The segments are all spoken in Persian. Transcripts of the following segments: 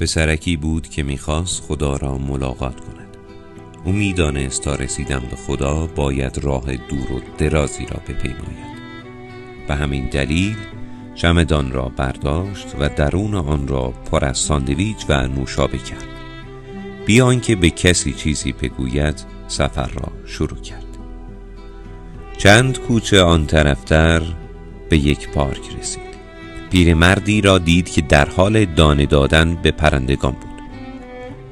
پسرکی بود که میخواست خدا را ملاقات کند. او میدانست تا رسیدن به خدا باید راه دور و درازی را بپیماید. به همین دلیل چمدان را برداشت و درون آن را پر از ساندویچ و نوشابه کرد. بی آنکه به کسی چیزی بگوید سفر را شروع کرد. چند کوچه آن طرفتر به یک پارک رسید. پیرمردی را دید که در حال دانه دادن به پرندگان بود.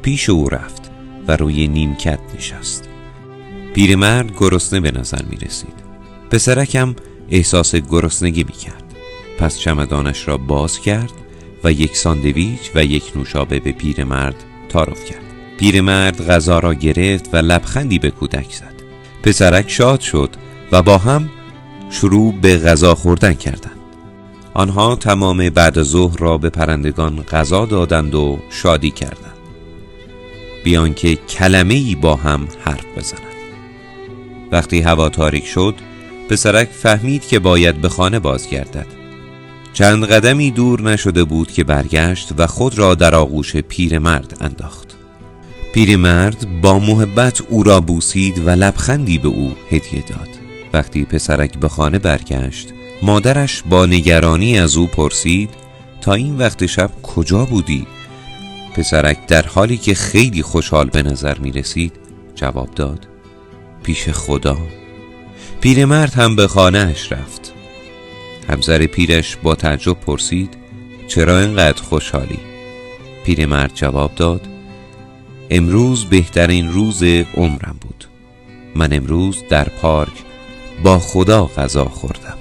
پیش او رفت و روی نیمکت نشست. پیرمرد گرسنه به نظر می رسید. پسرکم احساس گرسنگی می کرد. پس چمدانش را باز کرد و یک ساندویچ و یک نوشابه به پیرمرد تعارف کرد. پیرمرد غذا را گرفت و لبخندی به کودک زد. پسرک شاد شد و با هم شروع به غذا خوردن کردند. آنها تمام بعد ظهر را به پرندگان غذا دادند و شادی کردند، بی آنکه کلمه‌ای با هم حرف بزنند. وقتی هوا تاریک شد، پسرک فهمید که باید به خانه بازگردد. چند قدمی دور نشده بود که برگشت و خود را در آغوش پیرمرد انداخت. پیرمرد با محبت او را بوسید و لبخندی به او هدیه داد. وقتی پسرک به خانه برگشت، مادرش با نگرانی از او پرسید تا این وقت شب کجا بودی؟ پسرک در حالی که خیلی خوشحال به نظر می رسید جواب داد پیش خدا. پیرمرد هم به خانه اش رفت. همسر پیرش با تعجب پرسید چرا اینقدر خوشحالی؟ پیرمرد جواب داد امروز بهترین روز عمرم بود. من امروز در پارک با خدا غذا خوردم.